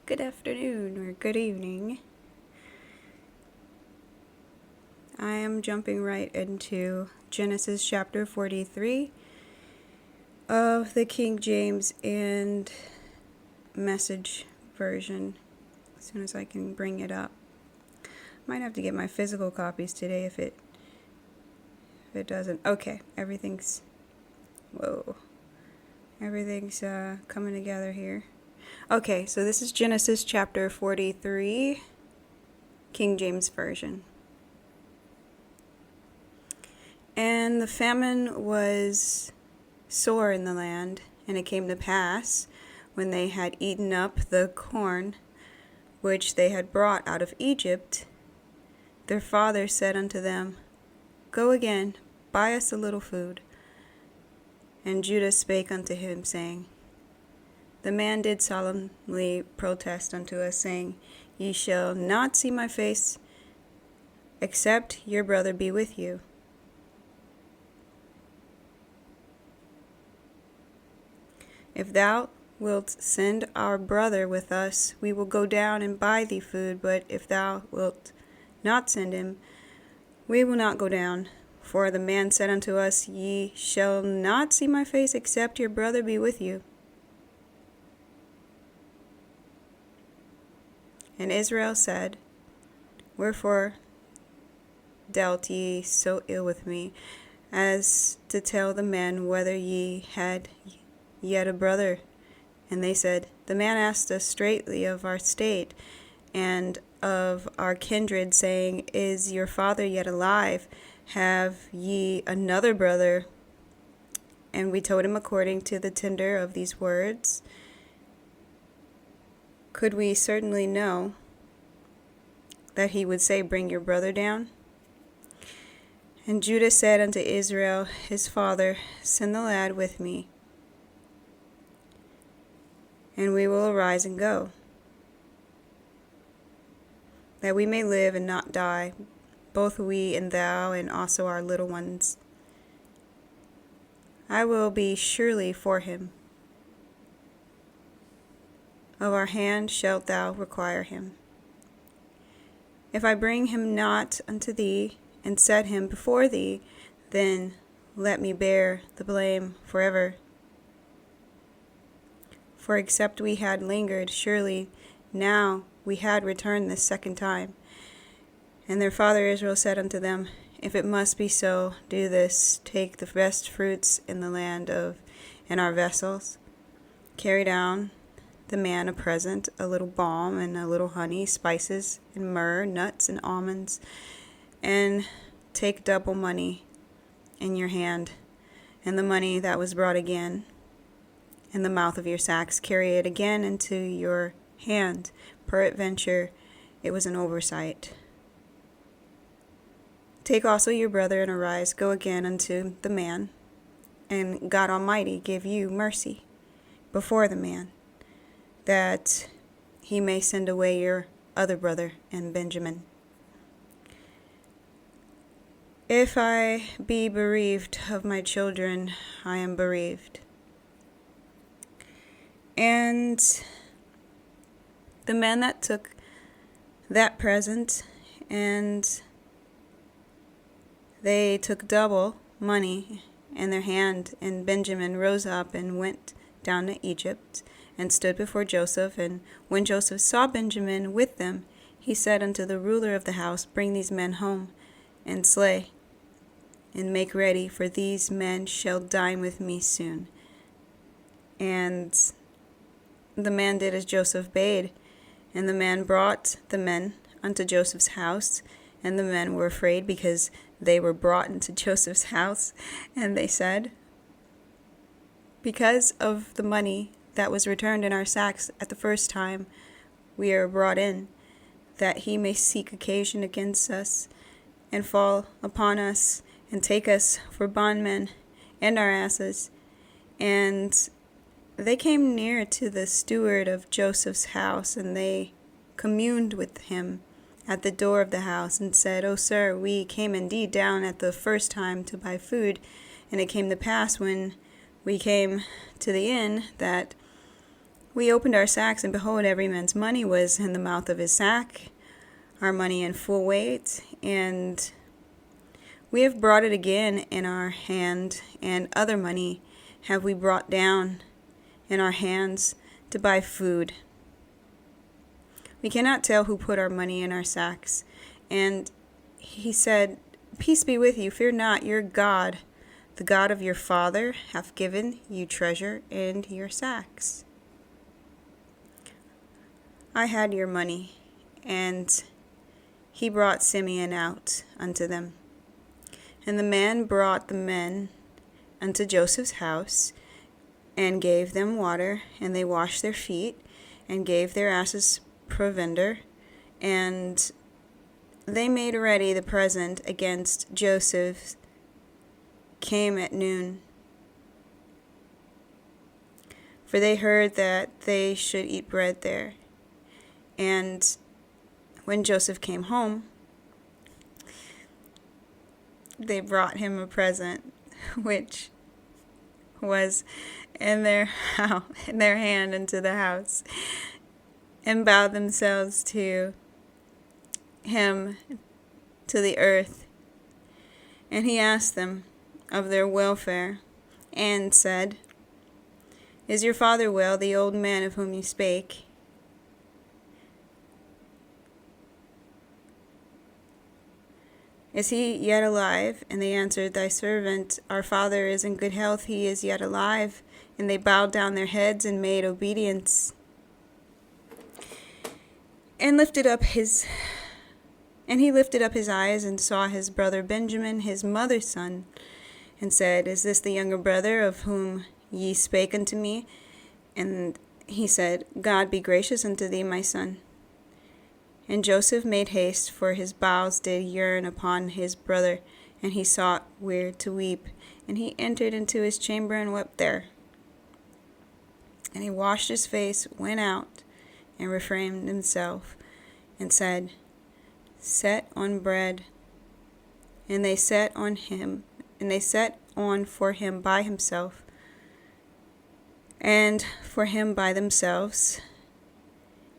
Good afternoon or good evening. I am jumping right into Genesis chapter 43 of the King James and Message version as soon as I can bring it up. Might have to get my physical copies today if it doesn't. Okay, everything's coming together here. Okay, so this is Genesis chapter 43, King James Version. And the famine was sore in the land, and it came to pass, when they had eaten up the corn which they had brought out of Egypt, their father said unto them, Go again, buy us a little food. And Judah spake unto him, saying, The man did solemnly protest unto us, saying, Ye shall not see my face, except your brother be with you. If thou wilt send our brother with us, we will go down and buy thee food. But if thou wilt not send him, we will not go down. For the man said unto us, Ye shall not see my face, except your brother be with you. And Israel said, Wherefore dealt ye so ill with me, as to tell the man whether ye had yet a brother? And they said, The man asked us straitly of our state and of our kindred, saying, Is your father yet alive? Have ye another brother? And we told him according to the tenor of these words. Could we certainly know that he would say, Bring your brother down? And Judah said unto Israel his father, Send the lad with me, and we will arise and go, that we may live and not die, both we and thou, and also our little ones. I will be surely for him. Of our hand shalt thou require him. If I bring him not unto thee, and set him before thee, then let me bear the blame forever. For except we had lingered, surely now we had returned this second time. And their father Israel said unto them, If it must be so, do this: take the best fruits in the land in our vessels, carry down the man a present, a little balm and a little honey, spices and myrrh, nuts and almonds, and take double money in your hand, and the money that was brought again in the mouth of your sacks, carry it again into your hand. Peradventure it was an oversight. Take also your brother, and arise, go again unto the man, and God Almighty give you mercy before the man, that he may send away your other brother and Benjamin. If I be bereaved of my children, I am bereaved. And the men that took that present, and they took double money in their hand, and Benjamin rose up and went down to Egypt, and stood before Joseph. And when Joseph saw Benjamin with them, he said unto the ruler of the house, Bring these men home, and slay, and make ready, for these men shall dine with me soon. And the man did as Joseph bade, and the man brought the men unto Joseph's house. And the men were afraid, because they were brought into Joseph's house. And they said, Because of the money that was returned in our sacks at the first time we are brought in, that he may seek occasion against us, and fall upon us, and take us for bondmen and our asses. And they came near to the steward of Joseph's house, and they communed with him at the door of the house, and said, O sir, we came indeed down at the first time to buy food. And it came to pass, when we came to the inn, that We opened our sacks, and behold, every man's money was in the mouth of his sack, our money in full weight, and we have brought it again in our hand, and other money have we brought down in our hands to buy food. We cannot tell who put our money in our sacks. And he said, Peace be with you, fear not, your God, the God of your father, hath given you treasure in your sacks. I had your money, and he brought Simeon out unto them. And the man brought the men unto Joseph's house, and gave them water, and they washed their feet, and gave their asses provender, and they made ready the present against Joseph, came at noon. For they heard that they should eat bread there. And when Joseph came home, they brought him a present, which was in their hand into the house, and bowed themselves to him to the earth. And he asked them of their welfare, and said, Is your father well, the old man of whom you spake? Is he yet alive? And they answered, Thy servant, our father, is in good health, he is yet alive. And they bowed down their heads and made obedience. And he lifted up his eyes and saw his brother Benjamin, his mother's son, and said, Is this the younger brother of whom ye spake unto me? And he said, God be gracious unto thee, my son. And Joseph made haste, for his bowels did yearn upon his brother, and he sought where to weep. And he entered into his chamber and wept there. And he washed his face, went out, and refrained himself, and said, Set on bread. And they set on for him by himself, and for him by themselves,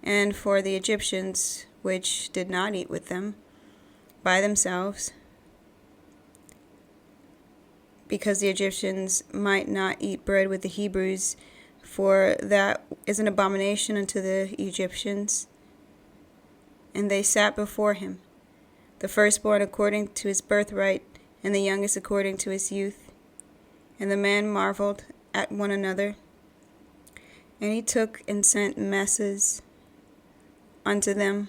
and for the Egyptians which did not eat with them by themselves, because the Egyptians might not eat bread with the Hebrews, for that is an abomination unto the Egyptians. And they sat before him, the firstborn according to his birthright, and the youngest according to his youth. And the man marveled at one another. And he took and sent messes unto them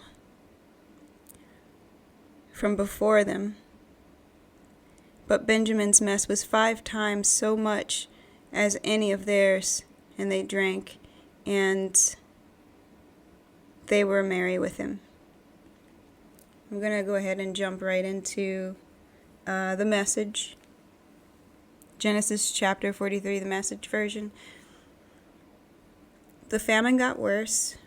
from before them. But Benjamin's mess was 5 times so much as any of theirs, and they drank, and they were merry with him. I'm going to go ahead and jump right into the Message. Genesis chapter 43, the Message version. The famine got worse.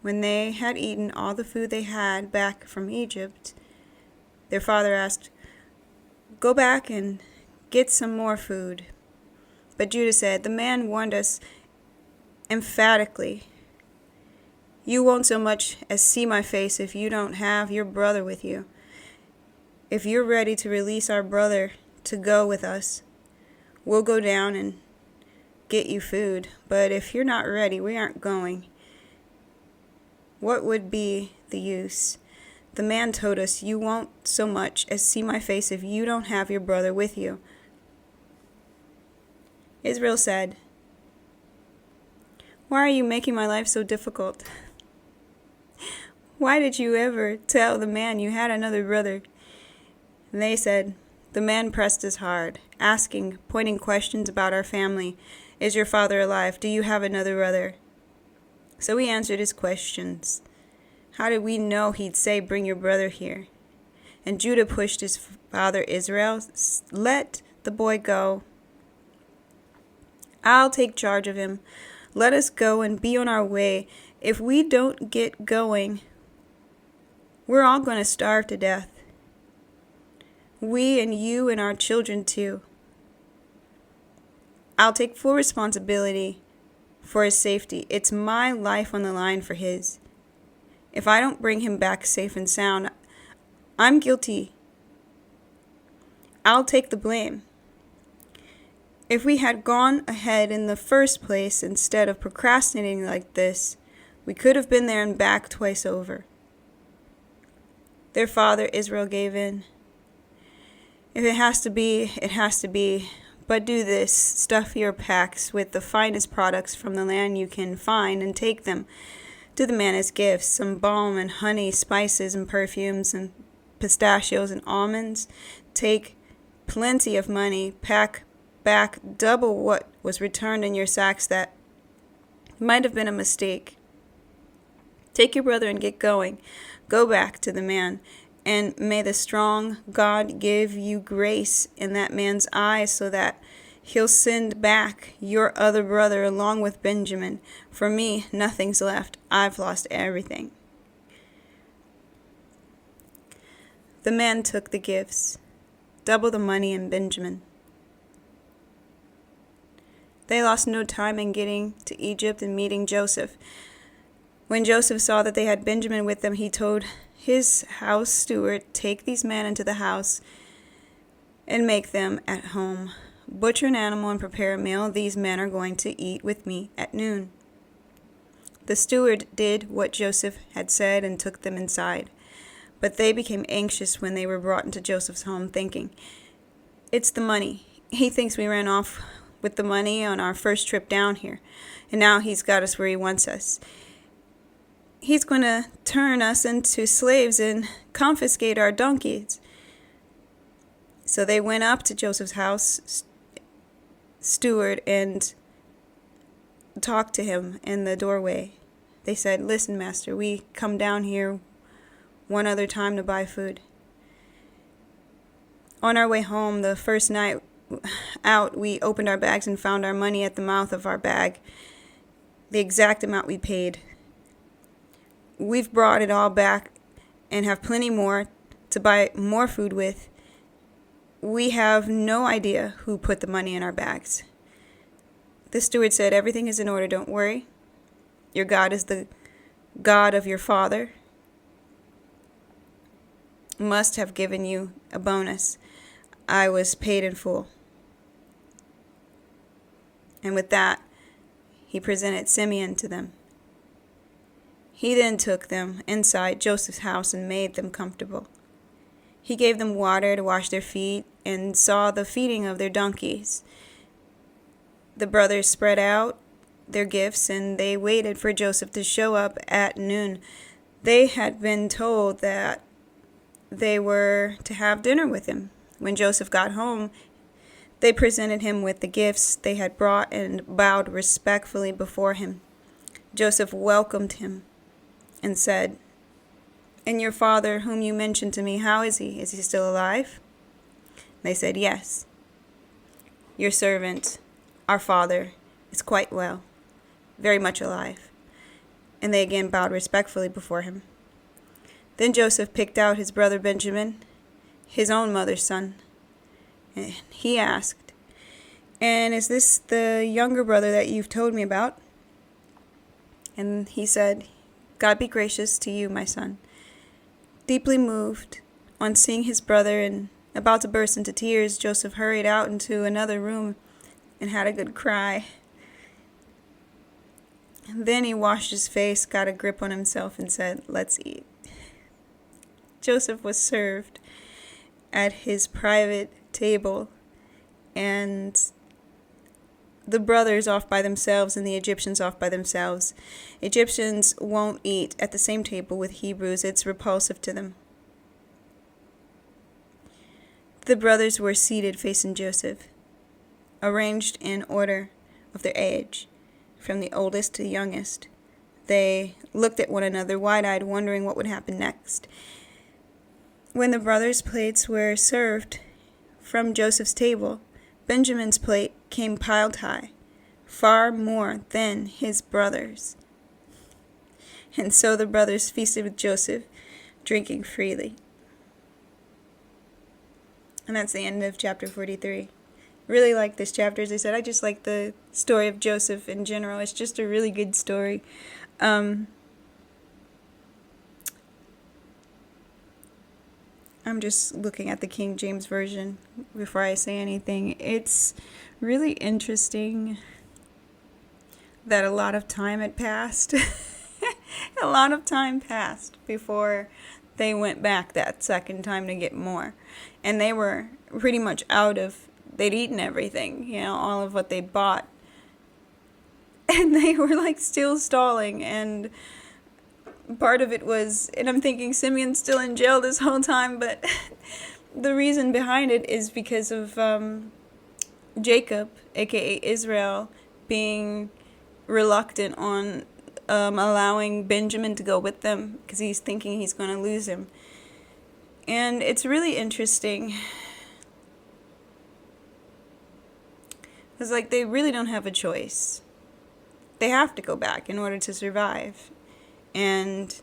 When they had eaten all the food they had back from Egypt, their father asked, Go back and get some more food. But Judah said, The man warned us emphatically, You won't so much as see my face if you don't have your brother with you. If you're ready to release our brother to go with us, we'll go down and get you food. But if you're not ready, we aren't going. What would be the use? The man told us, You won't so much as see my face if you don't have your brother with you. Israel said, Why are you making my life so difficult? Why did you ever tell the man you had another brother? And they said, The man pressed us hard, asking, pointing questions about our family. Is your father alive? Do you have another brother? So we answered his questions. How did we know he'd say, Bring your brother here? And Judah pushed his father Israel, Let the boy go. I'll take charge of him. Let us go and be on our way. If we don't get going, we're all going to starve to death. We and you and our children too. I'll take full responsibility for his safety. It's my life on the line for his. If I don't bring him back safe and sound, I'm guilty. I'll take the blame. If we had gone ahead in the first place instead of procrastinating like this, we could have been there and back twice over. Their father Israel gave in. If it has to be, it has to be. But do this, stuff your packs with the finest products from the land you can find and take them to the man as gifts, some balm and honey, spices and perfumes and pistachios and almonds. Take plenty of money, pack back double what was returned in your sacks. That might have been a mistake. Take your brother and get going. Go back to the man, and may the strong God give you grace in that man's eyes so that he'll send back your other brother along with Benjamin. For me, nothing's left. I've lost everything. The man took the gifts, double the money and Benjamin. They lost no time in getting to Egypt and meeting Joseph. When Joseph saw that they had Benjamin with them, he told his house steward, take these men into the house and make them at home. Butcher an animal and prepare a meal. These men are going to eat with me at noon. The steward did what Joseph had said and took them inside. But they became anxious when they were brought into Joseph's home, thinking, it's the money. He thinks we ran off with the money on our first trip down here, and now he's got us where he wants us. He's going to turn us into slaves and confiscate our donkeys. So they went up to Joseph's house steward and talked to him in the doorway. They said, listen, master, we come down here one other time to buy food. On our way home, the first night out, we opened our bags and found our money at the mouth of our bag, the exact amount we paid. We've brought it all back and have plenty more to buy more food with. We have no idea who put the money in our bags. The steward said, everything is in order, don't worry. Your God is the God of your father. Must have given you a bonus. I was paid in full. And with that, he presented Simeon to them. He then took them inside Joseph's house and made them comfortable. He gave them water to wash their feet and saw the feeding of their donkeys. The brothers spread out their gifts and they waited for Joseph to show up at noon. They had been told that they were to have dinner with him. When Joseph got home, they presented him with the gifts they had brought and bowed respectfully before him. Joseph welcomed him and said, and your father, whom you mentioned to me, how is he? Is he still alive? They said, yes. Your servant, our father, is quite well, very much alive. And they again bowed respectfully before him. Then Joseph picked out his brother Benjamin, his own mother's son. And he asked, and is this the younger brother that you've told me about? And he said, God be gracious to you, my son. Deeply moved on seeing his brother and about to burst into tears, Joseph hurried out into another room and had a good cry. And then he washed his face, got a grip on himself, and said, let's eat. Joseph was served at his private table, and the brothers off by themselves and the Egyptians off by themselves. Egyptians won't eat at the same table with Hebrews. It's repulsive to them. The brothers were seated facing Joseph, arranged in order of their age, from the oldest to the youngest. They looked at one another, wide-eyed, wondering what would happen next. When the brothers' plates were served from Joseph's table, Benjamin's plate came piled high, far more than his brothers. And so the brothers feasted with Joseph, drinking freely. And that's the end of chapter 43. really like this chapter. As I said, I just like the story of Joseph in general. It's just a really good story. I'm just looking at the King James Version before I say anything. It's really interesting that a lot of time had passed. A lot of time passed before they went back that second time to get more. And they were pretty much they'd eaten everything, all of what they bought. And they were like still stalling. And part of it was, and I'm thinking Simeon's still in jail this whole time, but the reason behind it is because of Jacob, aka Israel, being reluctant on allowing Benjamin to go with them because he's thinking he's going to lose him. And it's really interesting. It's like they really don't have a choice. They have to go back in order to survive. And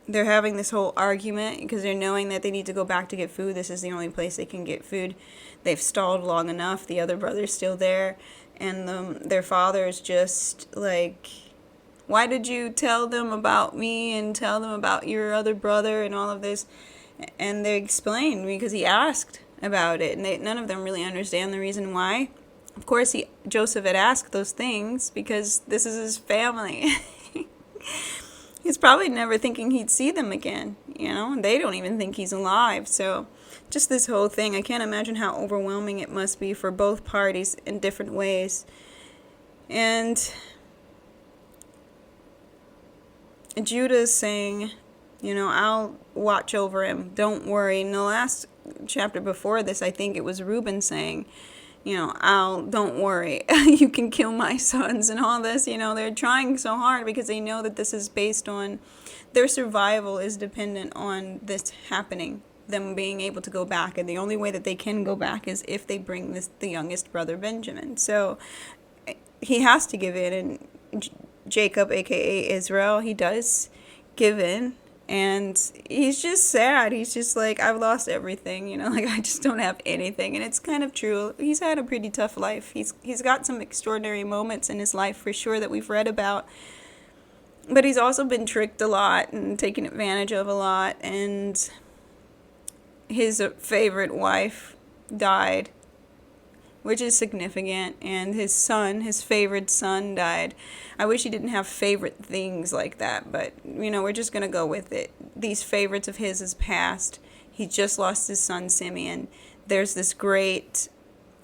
they're having this whole argument because they're knowing that they need to go back to get food. This is the only place they can get food. They've stalled long enough. The other brother's still there. And their father is just like, why did you tell them about me and tell them about your other brother and all of this? And they explained because he asked about it. And none of them really understand the reason why. Of course, Joseph had asked those things because this is his family. He's probably never thinking he'd see them again, They don't even think he's alive. So just this whole thing, I can't imagine how overwhelming it must be for both parties in different ways. And Judah's saying, I'll watch over him. Don't worry. In the last chapter before this, I think it was Reuben saying, don't worry, you can kill my sons and all this, they're trying so hard because they know that this is based on, their survival is dependent on this happening, them being able to go back. And the only way that they can go back is if they bring the youngest brother, Benjamin. So he has to give in. And Jacob, aka Israel, he does give in. And he's just sad. He's just like, I've lost everything, I just don't have anything. And it's kind of true. He's had a pretty tough life. He's got some extraordinary moments in his life for sure that we've read about. But he's also been tricked a lot and taken advantage of a lot. And his favorite wife died, which is significant. And his favorite son died. I wish he didn't have favorite things like that, but, we're just going to go with it. These favorites of his is past. He just lost his son, Simeon. There's this great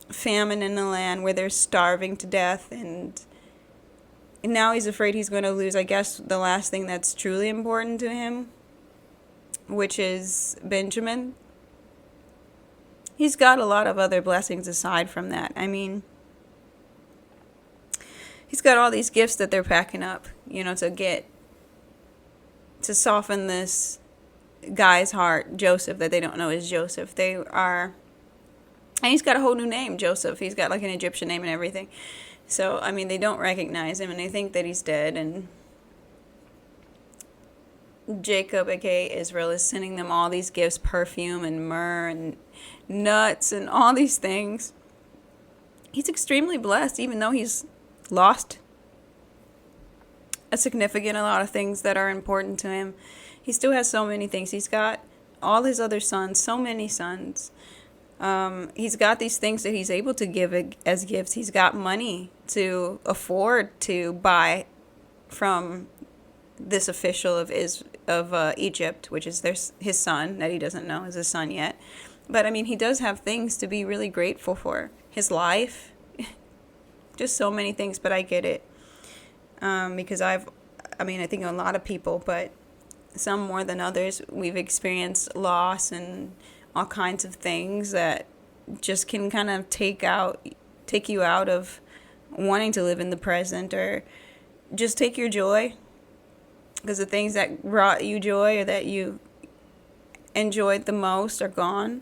famine in the land where they're starving to death, and now he's afraid he's going to lose, I guess, the last thing that's truly important to him, which is Benjamin. He's got a lot of other blessings aside from that. I mean, he's got all these gifts that they're packing up, to soften this guy's heart, Joseph, that they don't know is Joseph. And he's got a whole new name, Joseph. He's got like an Egyptian name and everything. So, I mean, they don't recognize him and they think that he's dead. And Jacob, aka Israel, is sending them all these gifts, perfume and myrrh and nuts and all these things. He's extremely blessed, even though he's lost a lot of things that are important to him. He still has so many things. He's got all his other sons, so many sons. He's got these things that he's able to give as gifts. He's got money to afford to buy from this official of Egypt, which is his son that he doesn't know is his son yet. But I mean, he does have things to be really grateful for. His life, just so many things. But I get it. Because I think a lot of people, but some more than others, we've experienced loss and all kinds of things that just can kind of take you out of wanting to live in the present, or just take your joy, because the things that brought you joy or that you enjoyed the most are gone,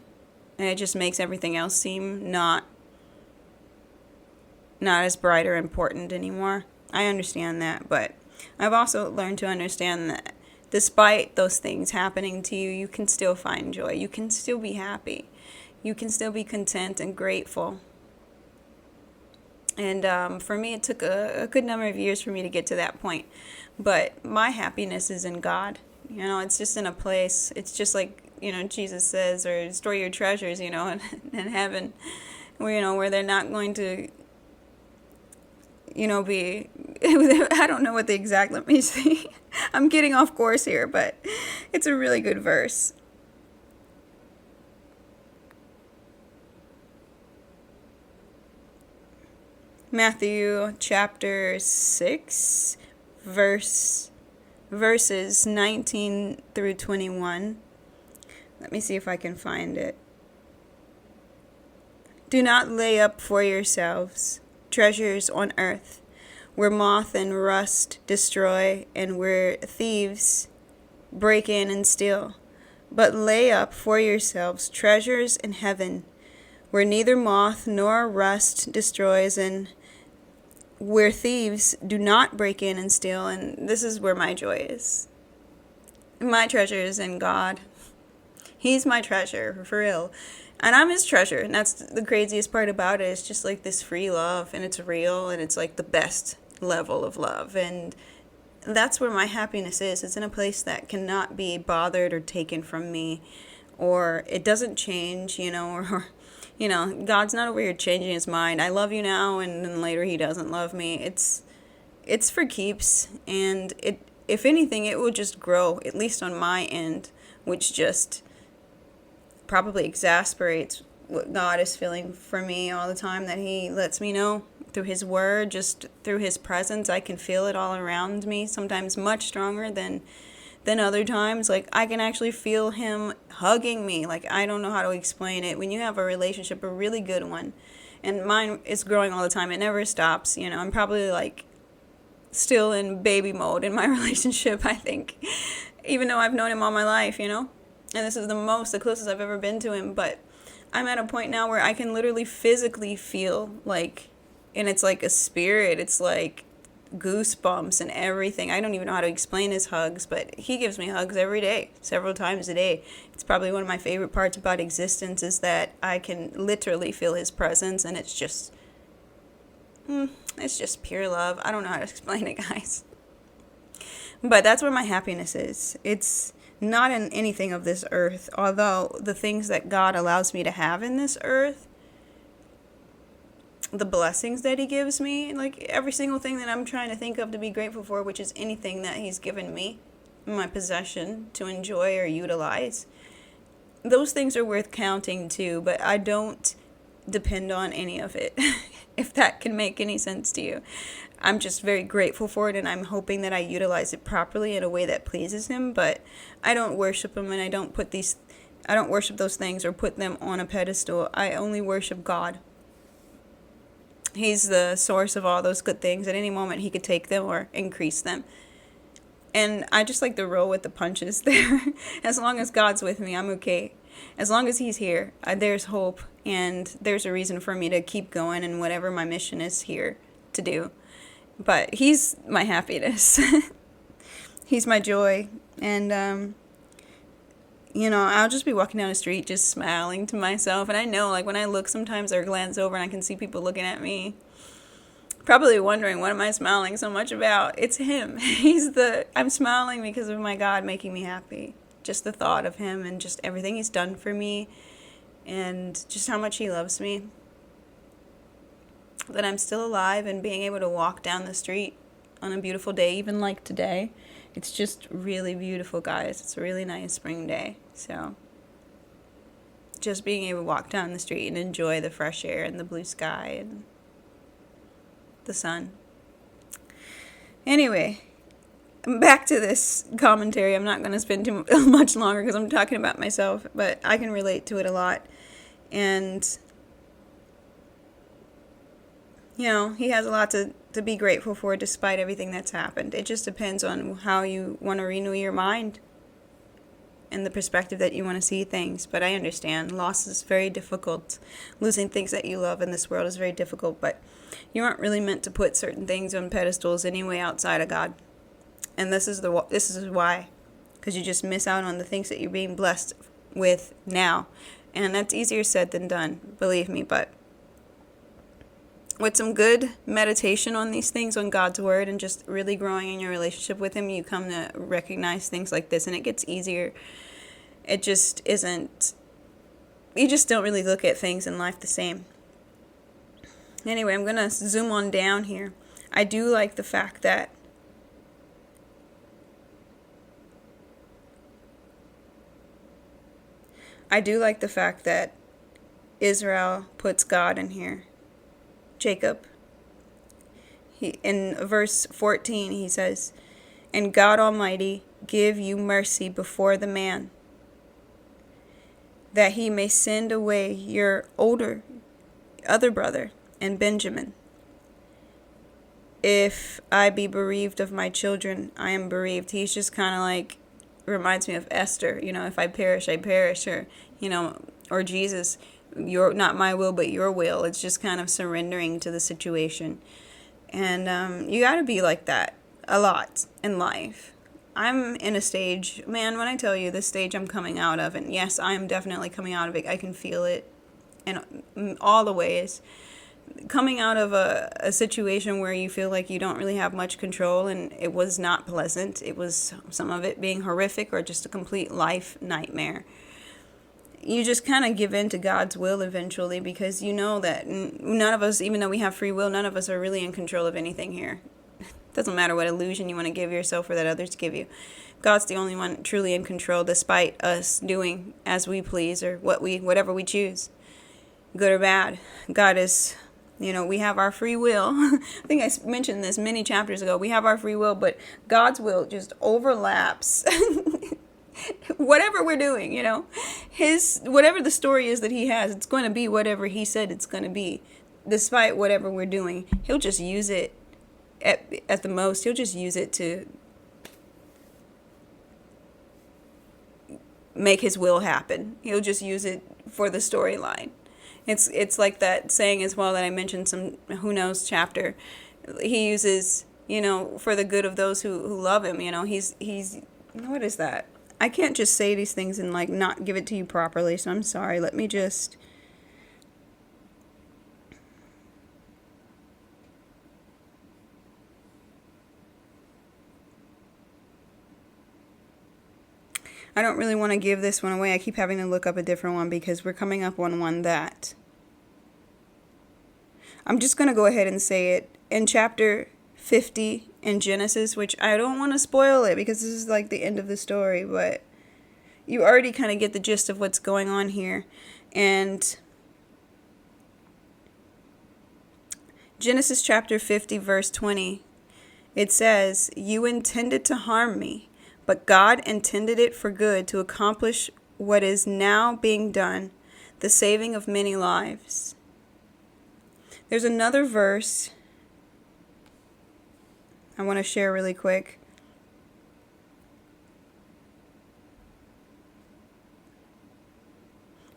and it just makes everything else seem not as bright or important anymore. I understand that, but I've also learned to understand that despite those things happening to you, you can still find joy. You can still be happy. you can still be content and grateful. And for me, it took a good number of years for me to get to that point. But my happiness is in God. It's just in a place. It's just like, Jesus says, or store your treasures, in heaven, where they're not going to, be, I don't know what the exact, let me see. I'm getting off course here, but it's a really good verse. Matthew chapter 6, verses 19 through 21. Let me see if I can find it. Do not lay up for yourselves treasures on earth, where moth and rust destroy, and where thieves break in and steal. But lay up for yourselves treasures in heaven, where neither moth nor rust destroys, and where thieves do not break in and steal. And this is where my joy is. My treasure is in God. He's my treasure, for real. And I'm his treasure. And that's the craziest part about it. It's just like this free love, and it's real, and it's like the best level of love. And that's where my happiness is. It's in a place that cannot be bothered or taken from me, or it doesn't change, or God's not over here changing his mind. I love you now, and then later he doesn't love me. It's for keeps, and if anything, it will just grow, at least on my end, which just probably exasperates what God is feeling for me all the time, that he lets me know through his word, just through his presence. I can feel it all around me, sometimes much stronger than other times. Like, I can actually feel him hugging me. Like, I don't know how to explain it. When you have a relationship, a really good one, and mine is growing all the time, it never stops. I'm probably like still in baby mode in my relationship, I think, even though I've known him all my life, and this is the closest I've ever been to him. But I'm at a point now where I can literally physically feel like, and it's like a spirit, it's like goosebumps and everything. I don't even know how to explain his hugs, but he gives me hugs every day, several times a day. It's probably one of my favorite parts about existence, is that I can literally feel his presence, and it's just pure love. I don't know how to explain it, guys. But that's where my happiness is. It's not in anything of this earth, although the things that God allows me to have in this earth, the blessings that he gives me, like every single thing that I'm trying to think of to be grateful for, which is anything that he's given me in my possession to enjoy or utilize, those things are worth counting too, but I don't depend on any of it, if that can make any sense to you. I'm just very grateful for it, and I'm hoping that I utilize it properly in a way that pleases him, but I don't worship him, and I don't worship those things or put them on a pedestal. I only worship God. He's the source of all those good things. At any moment, he could take them or increase them. And I just like to roll with the punches there. As long as God's with me, I'm okay. As long as he's here, there's hope, and there's a reason for me to keep going in whatever my mission is here to do. But he's my happiness. He's my joy. And, I'll just be walking down the street just smiling to myself. And I know, like, when I look sometimes or glance over and I can see people looking at me, probably wondering, what am I smiling so much about? It's him. I'm smiling because of my God making me happy. Just the thought of him and just everything he's done for me and just how much he loves me. That I'm still alive and being able to walk down the street on a beautiful day, even like today. It's just really beautiful, guys. It's a really nice spring day. So just being able to walk down the street and enjoy the fresh air and the blue sky and the sun. Anyway, back to this commentary. I'm not going to spend too much longer because I'm talking about myself, but I can relate to it a lot. And he has a lot to be grateful for despite everything that's happened. It just depends on how you want to renew your mind and the perspective that you want to see things. But I understand loss is very difficult. Losing things that you love in this world is very difficult, but you aren't really meant to put certain things on pedestals anyway outside of God. And this is why. Because you just miss out on the things that you're being blessed with now. And that's easier said than done, believe me. But with some good meditation on these things, on God's word, and just really growing in your relationship with him, you come to recognize things like this, and it gets easier. It just isn't, you just don't really look at things in life the same. Anyway, I'm going to zoom on down here. I do like the fact that Israel puts God in here. Jacob. In verse 14, he says, "And God Almighty give you mercy before the man, that he may send away your other brother, and Benjamin. If I be bereaved of my children, I am bereaved." He's just kind of like, reminds me of Esther, if I perish, I perish, or, or Jesus, not my will, but your will. It's just kind of surrendering to the situation. And you got to be like that a lot in life. I'm in a stage, man, when I tell you this stage I'm coming out of, and yes, I am definitely coming out of it. I can feel it in all the ways. Coming out of a situation where you feel like you don't really have much control, and it was not pleasant. It was some of it being horrific or just a complete life nightmare. You just kind of give in to God's will eventually, because you know that none of us, even though we have free will, none of us are really in control of anything here. Doesn't matter what illusion you want to give yourself or that others give you. God's the only one truly in control, despite us doing as we please or whatever we choose, good or bad. God is, we have our free will. I think I mentioned this many chapters ago. We have our free will, but God's will just overlaps whatever we're doing, whatever the story is that he has, it's going to be whatever he said it's going to be, despite whatever we're doing. He'll just use it at the most. He'll just use it to make his will happen. He'll just use it for the storyline. It's like that saying as well that I mentioned some who knows chapter. He uses, for the good of those who love him. He's what is that? I can't just say these things and not give it to you properly, so I'm sorry. Let me just I don't really want to give this one away. I keep having to look up a different one because we're coming up on one that I'm just going to go ahead and say it. In chapter 50 in Genesis, which I don't want to spoil it because this is the end of the story, but you already kind of get the gist of what's going on here. And Genesis chapter 50 verse 20, it says, "You intended to harm me, but God intended it for good to accomplish what is now being done, the saving of many lives." There's another verse I want to share really quick.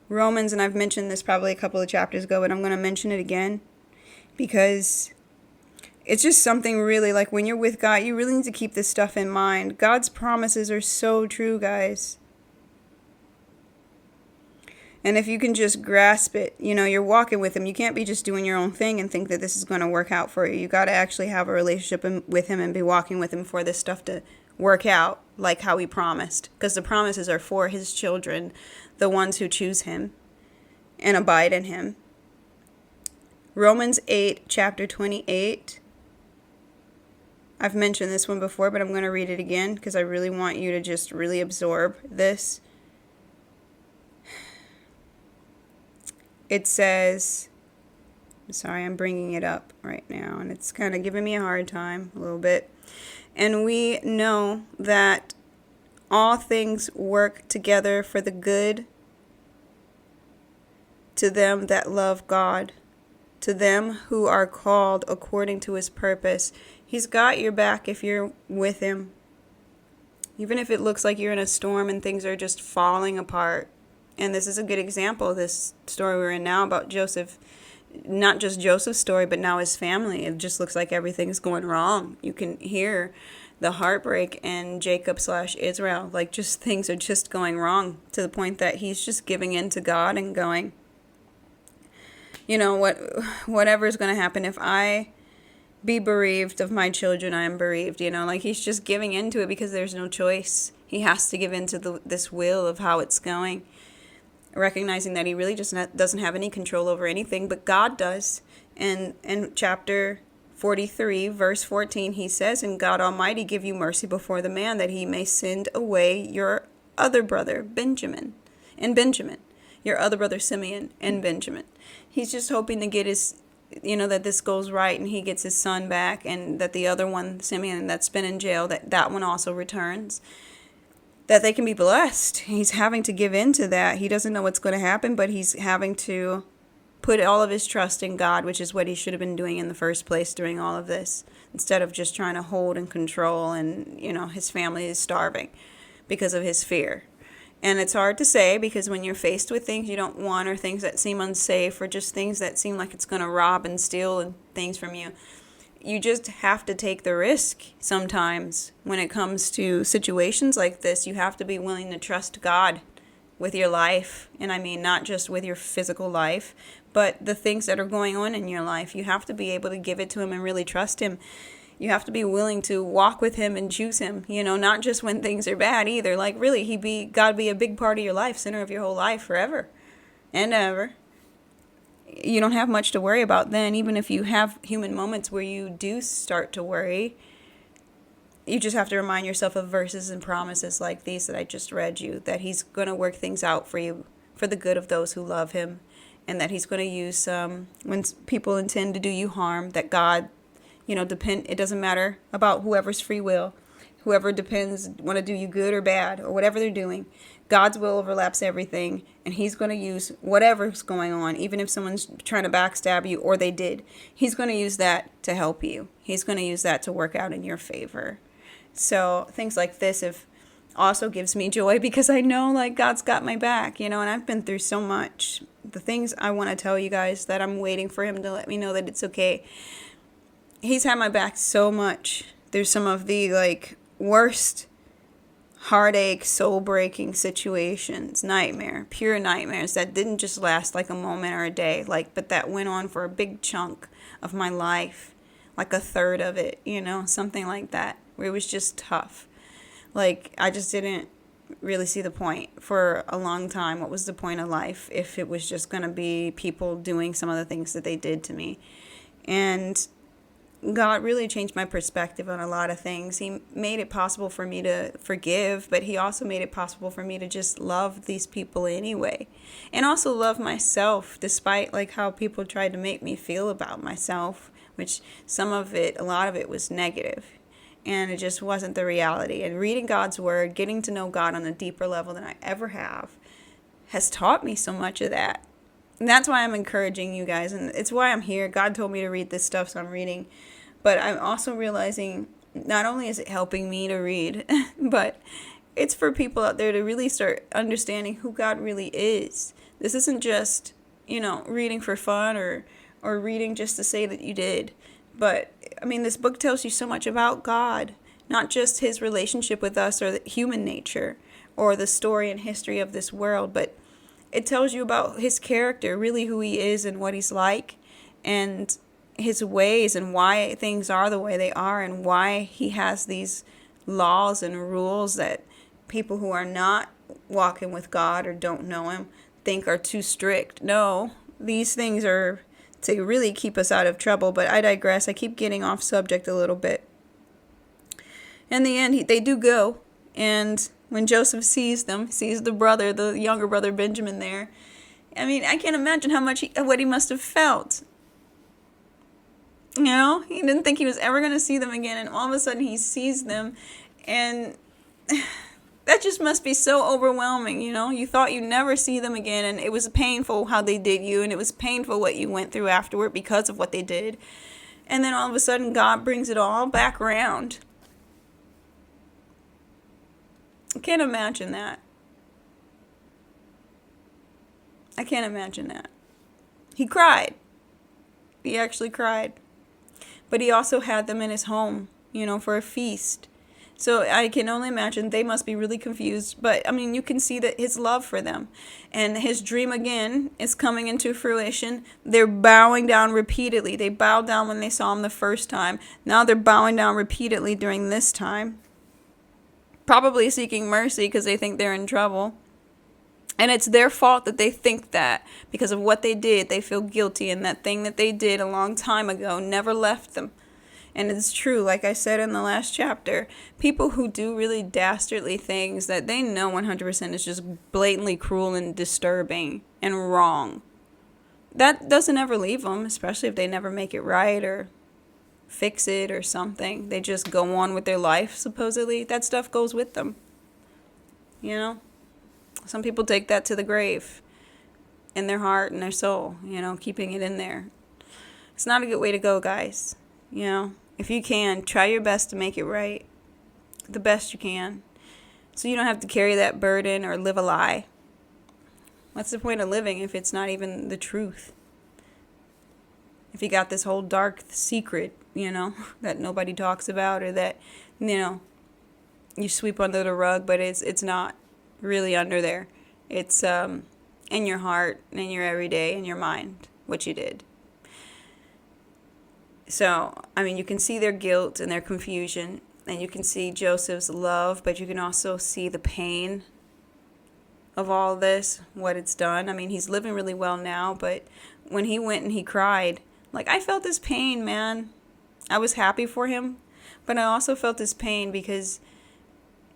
Romans, and I've mentioned this probably a couple of chapters ago, but I'm going to mention it again because it's just something really, when you're with God, you really need to keep this stuff in mind. God's promises are so true, guys. And if you can just grasp it, you're walking with him. You can't be just doing your own thing and think that this is going to work out for you. You got to actually have a relationship with him and be walking with him for this stuff to work out like how he promised. Because the promises are for his children, the ones who choose him and abide in him. Romans 8, chapter 28. I've mentioned this one before, but I'm going to read it again because I really want you to just really absorb this. It says, I'm bringing it up right now, and it's kind of giving me a hard time a little bit. "And we know that all things work together for the good to them that love God, to them who are called according to his purpose." He's got your back if you're with him. Even if it looks like you're in a storm and things are just falling apart. And this is a good example of this story we're in now about Joseph. Not just Joseph's story, but now his family. It just looks like everything's going wrong. You can hear the heartbreak in Jacob/Israel. Like, just things are just going wrong to the point that he's just giving in to God and going, whatever's going to happen, if I be bereaved of my children, I am bereaved. Like, he's just giving into it because there's no choice. He has to give into this will of how it's going, recognizing that he really just doesn't have any control over anything, but God does. And in chapter 43, verse 14, he says, "And God Almighty give you mercy before the man, that he may send away your other brother Benjamin, your other brother Simeon and Benjamin." He's just hoping to get his, that this goes right and he gets his son back, and that the other one, Simeon, that's been in jail, that one also returns, that they can be blessed. He's having to give in to that. He doesn't know what's going to happen, but he's having to put all of his trust in God, which is what he should have been doing in the first place during all of this, instead of just trying to hold and control, and, his family is starving because of his fear. And it's hard to say, because when you're faced with things you don't want, or things that seem unsafe, or just things that seem like it's going to rob and steal and things from you, you just have to take the risk sometimes. When it comes to situations like this, you have to be willing to trust God with your life. And I mean, not just with your physical life, but the things that are going on in your life. You have to be able to give it to him and really trust him. You have to be willing to walk with him and choose him, not just when things are bad either. Like, really, God be a big part of your life, center of your whole life, forever and ever. You don't have much to worry about then. Even if you have human moments where you do start to worry, you just have to remind yourself of verses and promises like these that I just read you, that he's going to work things out for you for the good of those who love him, and that he's going to use when people intend to do you harm, that God, it doesn't matter about whoever's free will, whoever want to do you good or bad or whatever they're doing. God's will overlaps everything, and he's going to use whatever's going on, even if someone's trying to backstab you, or they did. He's going to use that to help you. He's going to use that to work out in your favor. So things like this also gives me joy, because I know, like, God's got my back, and I've been through so much. The things I want to tell you guys, that I'm waiting for him to let me know that it's okay. He's had my back so much. There's some of the, worst heartache, soul-breaking situations, pure nightmares that didn't just last like a moment or a day, but that went on for a big chunk of my life, like a third of it, something like that, where it was just tough. I just didn't really see the point for a long time. What was the point of life if it was just going to be people doing some of the things that they did to me? And God really changed my perspective on a lot of things. He made it possible for me to forgive, but he also made it possible for me to just love these people anyway. And also love myself, despite how people tried to make me feel about myself, which a lot of it was negative. And it just wasn't the reality. And reading God's word, getting to know God on a deeper level than I ever have, has taught me so much of that. And that's why I'm encouraging you guys. And it's why I'm here. God told me to read this stuff, so I'm reading. But I'm also realizing, not only is it helping me to read, but it's for people out there to really start understanding who God really is. This isn't just, reading for fun or reading just to say that you did. But, this book tells you so much about God, not just his relationship with us or the human nature or the story and history of this world, but it tells you about his character, really who he is and what he's like, and his ways, and why things are the way they are, and why he has these laws and rules that people who are not walking with God or don't know him think are too strict. No, these things are to really keep us out of trouble, but I digress. I keep getting off subject a little bit. In the end, they do go, and when Joseph sees the younger brother Benjamin there, I can't imagine what he must have felt. He didn't think he was ever going to see them again, and all of a sudden he sees them, and that just must be so overwhelming. You thought you'd never see them again, and it was painful how they did you, and it was painful what you went through afterward because of what they did. And then all of a sudden God brings it all back around. I can't imagine that. I can't imagine that. He cried. He actually cried. But he also had them in his home, for a feast. So I can only imagine they must be really confused. But, I mean, you can see that his love for them and his dream again is coming into fruition. They're bowing down repeatedly. They bowed down when they saw him the first time. Now they're bowing down repeatedly during this time. Probably seeking mercy because they think they're in trouble. And it's their fault that they think that. Because of what they did, they feel guilty. And that thing that they did a long time ago never left them. And it's true, like I said in the last chapter, people who do really dastardly things that they know 100% is just blatantly cruel and disturbing and wrong. That doesn't ever leave them, especially if they never make it right or fix it or something. They just go on with their life, supposedly. That stuff goes with them. You know? Some people take that to the grave in their heart and their soul, keeping it in there. It's not a good way to go, guys. If you can, try your best to make it right. The best you can. So you don't have to carry that burden or live a lie. What's the point of living if it's not even the truth? If you got this whole dark secret, that nobody talks about or that, you sweep under the rug, but it's not really under there. It's in your heart, in your everyday, in your mind, what you did. So, you can see their guilt and their confusion, and you can see Joseph's love, but you can also see the pain of all this, what it's done. He's living really well now, but when he went and he cried, I felt this pain, man. I was happy for him, but I also felt this pain because,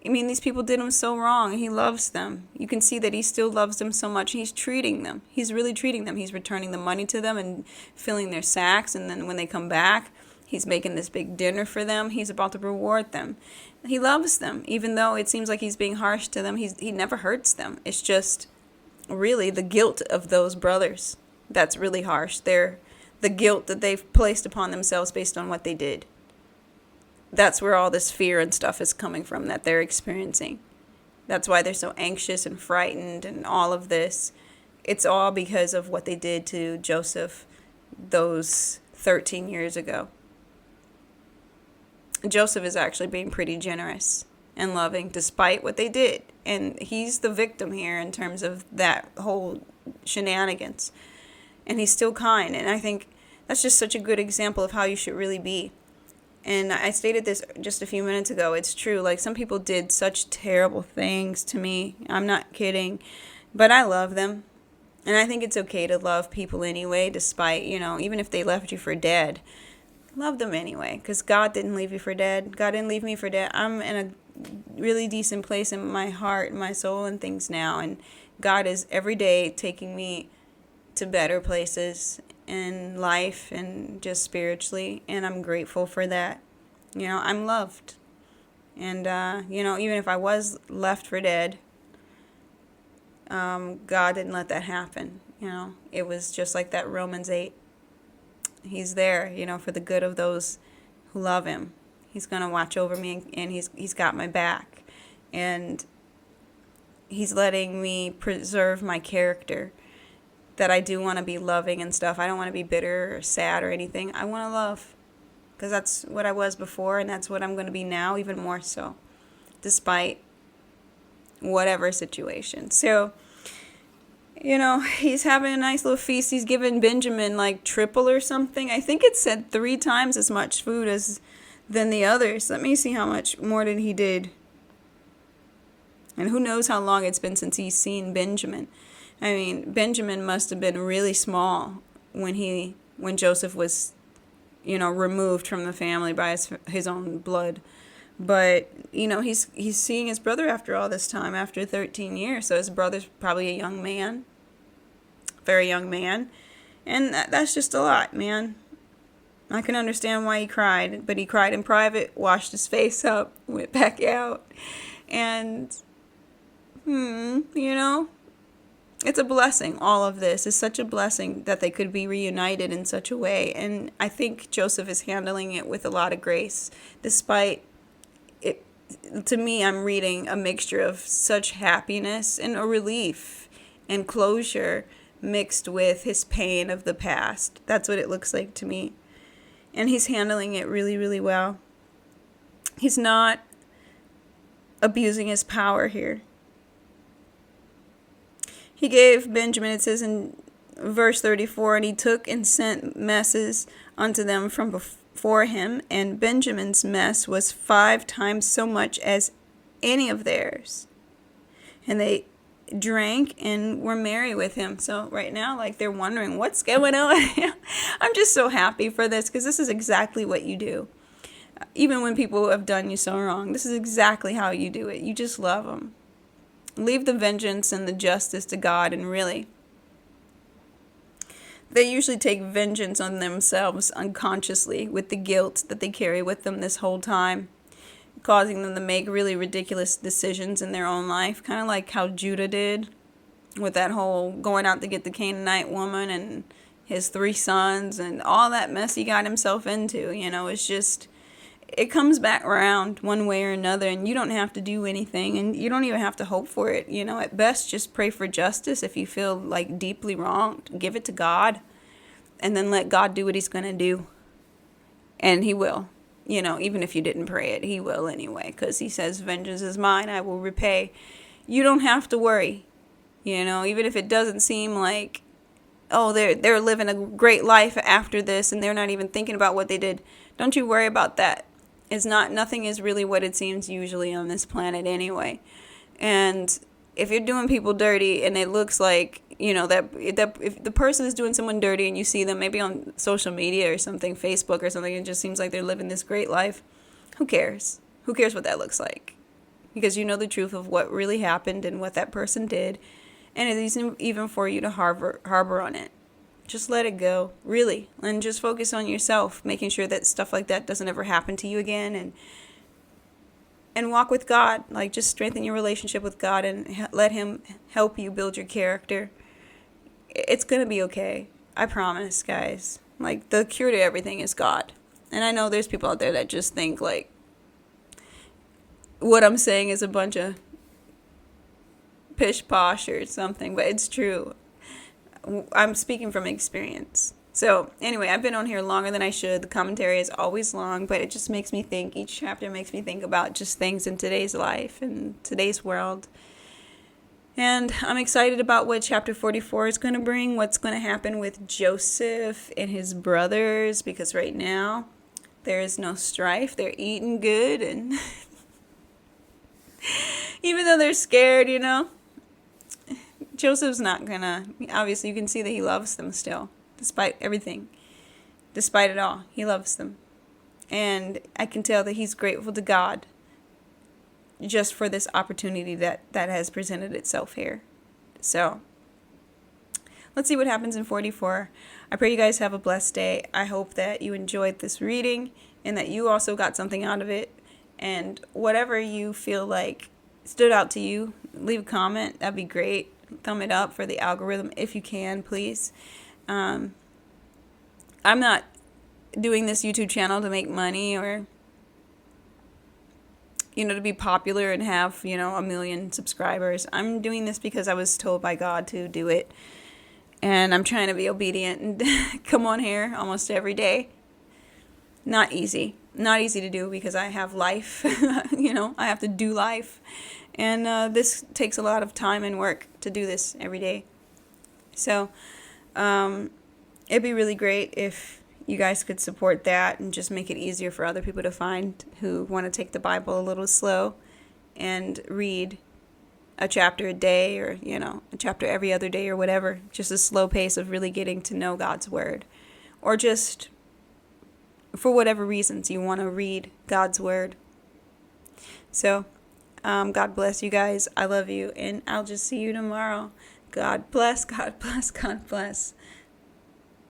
these people did him so wrong. He loves them. You can see that he still loves them so much. He's treating them. He's really treating them. He's returning the money to them and filling their sacks. And then when they come back, he's making this big dinner for them. He's about to reward them. He loves them. Even though it seems like he's being harsh to them, he never hurts them. It's just really the guilt of those brothers that's really harsh. They're the guilt that they've placed upon themselves based on what they did. That's where all this fear and stuff is coming from that they're experiencing. That's why they're so anxious and frightened and all of this. It's all because of what they did to Joseph those 13 years ago. Joseph is actually being pretty generous and loving despite what they did. And he's the victim here in terms of that whole shenanigans. And he's still kind. And I think that's just such a good example of how you should really be. And I stated this just a few minutes ago. It's true. Some people did such terrible things to me. I'm not kidding. But I love them. And I think it's okay to love people anyway, despite, even if they left you for dead. Love them anyway, because God didn't leave you for dead. God didn't leave me for dead. I'm in a really decent place in my heart, my soul, and things now. And God is every day taking me to better places in life and just spiritually, and I'm grateful for that. I'm loved. And, even if I was left for dead, God didn't let that happen. It was just like that Romans 8. He's there, for the good of those who love him. He's going to watch over me, and he's got my back. And he's letting me preserve my character. That I do want to be loving and stuff. I don't want to be bitter or sad or anything. I want to love. Because that's what I was before, and that's what I'm going to be now, even more so. Despite whatever situation. So, he's having a nice little feast. He's giving Benjamin triple or something. I think it said 3 times as much food than the others. Let me see how much more than he did. And who knows how long it's been since he's seen Benjamin. Benjamin must have been really small when Joseph was, removed from the family by his own blood. But, he's seeing his brother after all this time, after 13 years. So his brother's probably a young man, very young man. And that's just a lot, man. I can understand why he cried, but he cried in private, washed his face up, went back out. And, it's a blessing. All of this is such a blessing that they could be reunited in such a way. And I think Joseph is handling it with a lot of grace, despite it. To me, I'm reading a mixture of such happiness and a relief and closure mixed with his pain of the past. That's what it looks like to me. And he's handling it really, really well. He's not abusing his power here. He gave Benjamin, it says in verse 34, and he took and sent messes unto them from before him, and Benjamin's mess was 5 times so much as any of theirs. And they drank and were merry with him. So right now, like, they're wondering what's going on. I'm just so happy for this, because this is exactly what you do. Even when people have done you so wrong, this is exactly how you do it. You just love them. Leave the vengeance and the justice to God, and really, they usually take vengeance on themselves unconsciously with the guilt that they carry with them this whole time, causing them to make really ridiculous decisions in their own life, kind of like how Judah did with that whole going out to get the Canaanite woman and his 3 sons and all that mess he got himself into. It's just, it comes back around one way or another, and you don't have to do anything, and you don't even have to hope for it. At best, just pray for justice. If you feel like deeply wronged, give it to God, and then let God do what he's going to do. And he will. Even if you didn't pray it, he will anyway, because he says, vengeance is mine, I will repay. You don't have to worry. Even if it doesn't seem like, oh, they're living a great life after this, and they're not even thinking about what they did. Don't you worry about that. Nothing is really what it seems usually on this planet anyway. And if you're doing people dirty and it looks like, that if the person is doing someone dirty and you see them maybe on social media or something, Facebook or something, it just seems like they're living this great life. Who cares? Who cares what that looks like? Because you know the truth of what really happened and what that person did. And it isn't even for you to harbor on it. Just let it go, really, and just focus on yourself, making sure that stuff like that doesn't ever happen to you again, and walk with God. Like, just strengthen your relationship with God and let him help you build your character. It's going to be okay. I promise, guys. Like, the cure to everything is God. And I know there's people out there that just think, like, what I'm saying is a bunch of pish-posh or something, but it's true. I'm speaking from experience. So anyway, I've been on here longer than I should. The commentary is always long, but it just makes me think. Each chapter makes me think about just things in today's life and today's world. And I'm excited about what chapter 44 is going to bring, what's going to happen with Joseph and his brothers, because right now there is no strife. They're eating good, and even though they're scared, Joseph's not gonna, obviously you can see that he loves them still, despite everything. Despite it all, he loves them. And I can tell that he's grateful to God just for this opportunity that has presented itself here. So, let's see what happens in 44. I pray you guys have a blessed day. I hope that you enjoyed this reading and that you also got something out of it. And whatever you feel like stood out to you, leave a comment. That'd be great. Thumb it up for the algorithm if you can, please. I'm not doing this YouTube channel to make money or, to be popular and have, 1 million subscribers. I'm doing this because I was told by God to do it. And I'm trying to be obedient and come on here almost every day. Not easy. Not easy to do because I have life. I have to do life. And this takes a lot of time and work to do this every day. So it'd be really great if you guys could support that and just make it easier for other people to find who want to take the Bible a little slow and read a chapter a day or, a chapter every other day or whatever. Just a slow pace of really getting to know God's Word. Or just for whatever reasons you want to read God's Word. So, God bless you guys. I love you, and I'll just see you tomorrow. God bless, God bless, God bless.